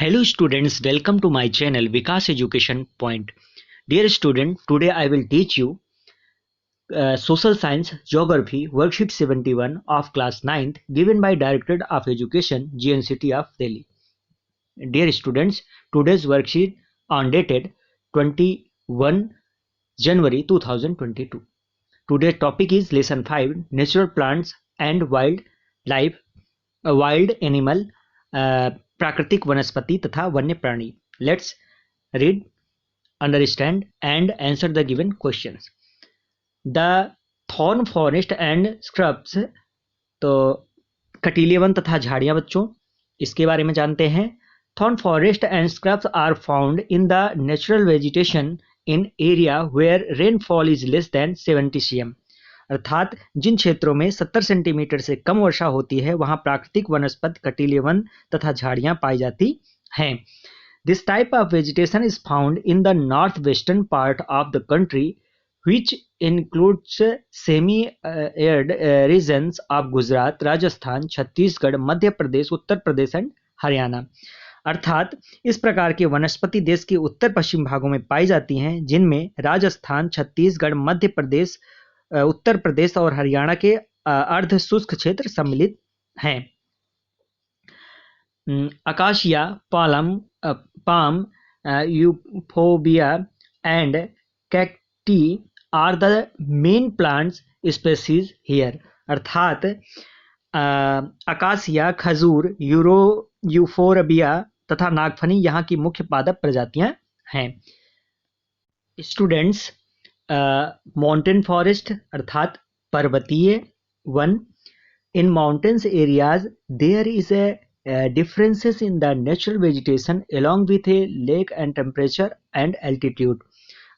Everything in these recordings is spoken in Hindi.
Hello students, welcome to my channel Vikas Education Point. Dear student, today I will teach you Social Science Geography Worksheet 71 of class 9th given by Directorate of Education GNCT of Delhi. Dear students, today's worksheet on dated 21 January 2022. Today's topic is lesson 5 Natural Plants and Wildlife wild animal प्राकृतिक वनस्पति तथा वन्य प्राणी. Let's read, understand and answer the given questions. The thorn forest and scrubs, तो कटीले वन तथा झाड़ियां बच्चों, इसके बारे में जानते हैं. Thorn forest and scrubs are found in the natural vegetation in area where rainfall is less than 70 cm. अर्थात जिन क्षेत्रों में 70 सेंटीमीटर से कम वर्षा होती है वहां प्राकृतिक वनस्पत कटीले वन तथा झाड़ियां पाई जाती हैं. This type of vegetation is found in the north western part of the country which includes semi arid regions of Gujarat, Rajasthan, Chhattisgarh, Madhya Pradesh, Uttar Pradesh and Haryana. अर्थात इस प्रकार के वनस्पति देश के उत्तर पश्चिम भागों में पाई जाती हैं जिनमें राजस्थान, छत्तीसगढ़, मध्य प्रदेश, उत्तर प्रदेश और हरियाणा के अर्ध शुष्क क्षेत्र सम्मिलित हैं. अकाशिया, पाम, यूफोबिया and cacti are the main plants species here. अर्थात अकासिया, खजूर, यूफोरबिया तथा नागफनी यहाँ की मुख्य पादप प्रजातियां हैं. स्टूडेंट्स, माउंटेन फॉरेस्ट अर्थात पर्वतीय वन. In mountains areas there is a differences in the natural vegetation along with a lake and temperature and altitude.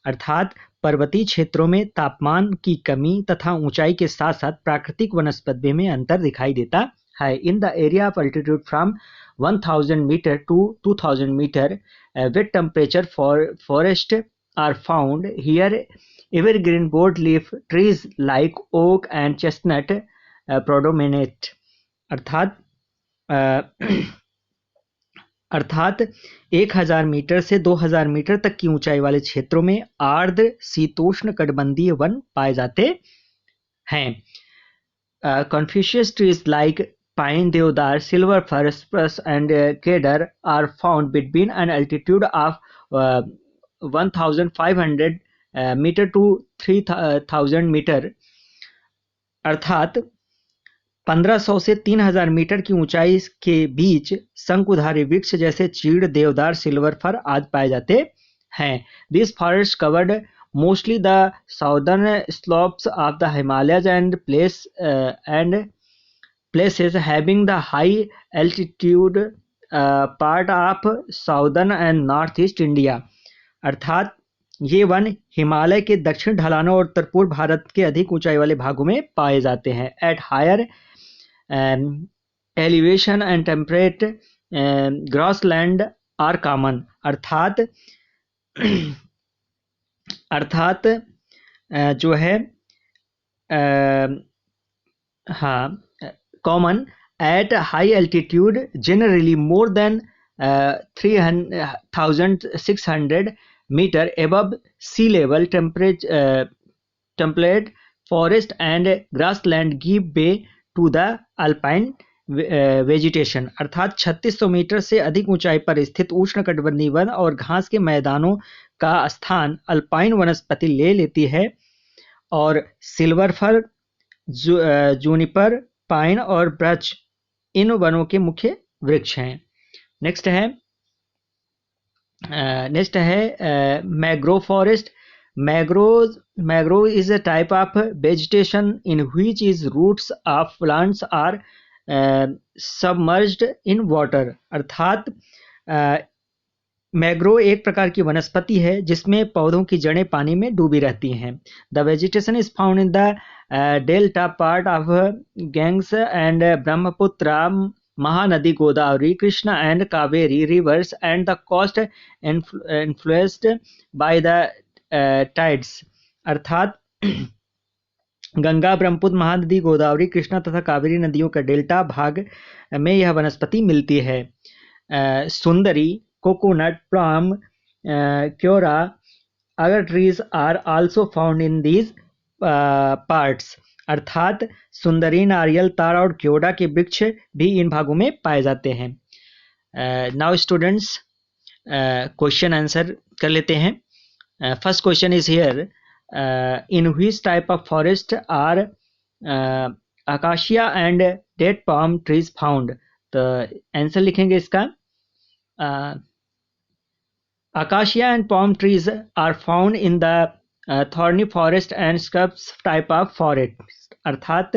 अर्थात पर्वतीय क्षेत्रों में तापमान की कमी तथा ऊंचाई के साथ साथ प्राकृतिक वनस्पति में अंतर दिखाई देता है. In the area of altitude from 1000 metre to 2000 metre wet temperature forest are found here. Evergreen broadleaf trees like oak and chestnut predominate. अर्थात 1000 मीटर से 2000 मीटर तक की ऊंचाई वाले क्षेत्रों में आर्द्र शीतोष्ण कटिबंधीय वन पाए जाते हैं. Confucius trees like pine, deodar, silver fir, spruce and cedar are found between an altitude of 1500 metre to 3000 metre. अर्थात 1500 से 3000 मीटर की ऊंचाई के बीच शंकुधारी वृक्ष जैसे चीड़, देवदार, सिल्वर फर आदि पाए जाते हैं. This forest covered mostly the southern slopes of the Himalayas and places having the high altitude part of southern and north east India. अर्थात ये वन हिमालय के दक्षिण ढलानों और उत्तर पूर्व भारत के अधिक ऊंचाई वाले भागों में पाए जाते हैं. At higher elevation and temperate grassland are common. अर्थात जो है common at high altitude generally more than 3600 meter above sea level. Temperate forest and grassland give way to the alpine vegetation. अर्थात 3600 मीटर से अधिक ऊंचाई पर स्थित उष्णकटिबंधीय वन और घास के मैदानों का स्थान अल्पाइन वनस्पति ले लेती है और सिल्वर फर, जूनिपर, पाइन और ब्रच इन वनों के मुख्य वृक्ष हैं. नेक्स्ट है mangrove forest. Mangrove is a type of vegetation in which is roots of plants are submerged in water. अर्थात मैग्रोव एक प्रकार की वनस्पति है जिसमें पौधों की जड़ें पानी में डूबी रहती हैं. The vegetation is found in the delta part of Ganga and Brahmaputra, Mahanadi, Godavari, Krishna and Kaveri rivers and the coast influenced by the tides. अर्थात गंगा, ब्रह्मपुत्र, महानदी, गोदावरी, कृष्णा तथा कावेरी नदियों का डेल्टा भाग में यह वनस्पति मिलती है. sundari, coconut, palm, kyora, other trees are also found in these parts. अर्थात सुंदरी, नारियल, ताड़ और क्योड़ा के वृक्ष भी इन भागों में पाए जाते हैं. नाउ स्टूडेंट्स क्वेश्चन आंसर कर लेते हैं. First question is here, in which type of forest are acacia and date palm trees found. तो आंसर लिखेंगे इसका, Acacia and palm trees are found in the thorny forest and scrubs type of forest. अर्थात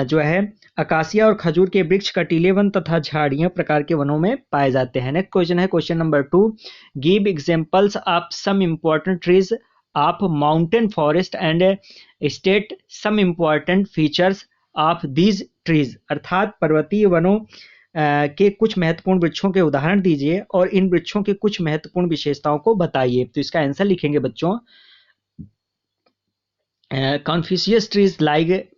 जो है अकासिया और खजूर के वृक्ष कटीले वन तथा झाड़ियां प्रकार के वनों में पाए जाते हैं. नेक्स्ट क्वेश्चन है question number 2, give examples of some important trees of mountain forest and state some important features of these trees. अर्थात पर्वतीय वनों के कुछ महत्वपूर्ण वृक्षों के उदाहरण दीजिए और इन वृक्षों के कुछ महत्वपूर्ण विशेषताओं को बताइए. तो इसका आंसर लिखेंगे बच्चों, coniferous trees like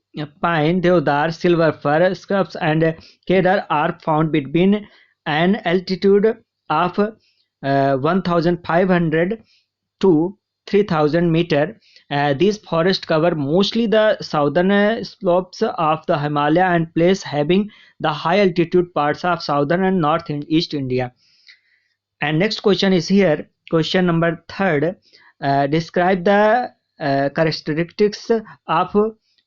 pine, deodar, silver fir, scrubs and cedar are found between an altitude of 1500 to 3000 meter. These forests cover mostly the southern slopes of the Himalaya and place having the high altitude parts of southern and north and east India. And next question is here, question number 3rd, describe the characteristics of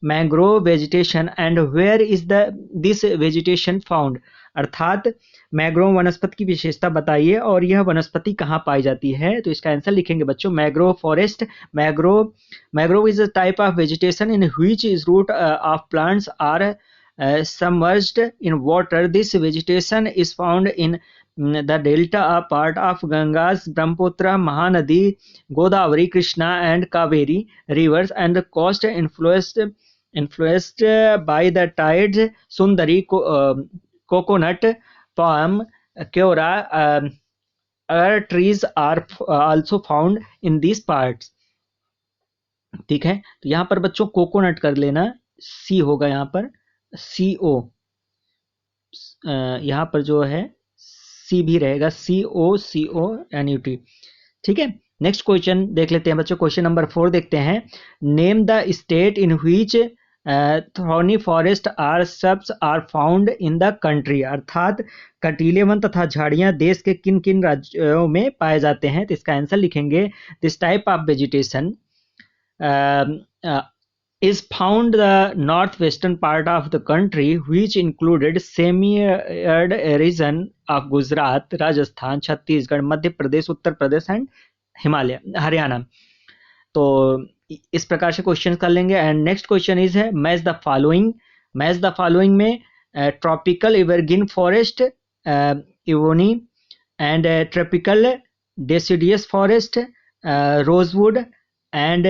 mangrove vegetation and where is this vegetation found. अर्थात मैग्रोव वनस्पति की विशेषता बताइए और यह वनस्पति कहाँ पाई जाती है. तो इसका आंसर लिखेंगे बच्चों, mangrove forest. Mangrove is a type of vegetation in which is root of plants are submerged in water. This vegetation is found in the delta part of Ganga's Brahmaputra, Mahanadi, Godavari, Krishna and Kaveri rivers and the coast influenced by the tides. Sundari, coconut, palm, kyora, other trees are also found in these parts. ठीक है, तो यहाँ पर बच्चों कोकोनट कर लेना, सी होगा यहाँ पर, CO, यहाँ पर जो है सी भी रहेगा, CONUT. ठीक है, नेक्स्ट क्वेश्चन देख लेते हैं बच्चों. क्वेश्चन नंबर 4 देखते हैं, name the state in which thorny forest are shrubs are found in the country. अर्थात कटीले वन तथा झाड़ियां देश के किन किन राज्यों में पाए जाते हैं. तो इसका आंसर लिखेंगे, this type of vegetation is found the northwestern part of the country which included semi-arid region of Gujarat, Rajasthan, Chhattisgarh, Madhya Pradesh, Uttar Pradesh and Himalaya, Haryana. तो इस प्रकार से क्वेश्चन कर लेंगे. एंड नेक्स्ट क्वेश्चन इज है, मैच द फॉलोइंग में tropical evergreen forest ebony and tropical deciduous forest rosewood and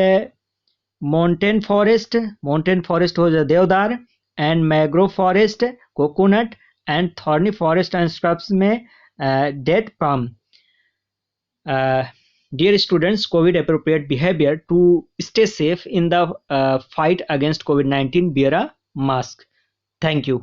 mountain forest हो जाए deodar and mangrove forest coconut and thorny forest and scrubs में date palm. Dear students, covid appropriate behavior to stay safe in the fight against COVID-19, wear a mask. Thank you.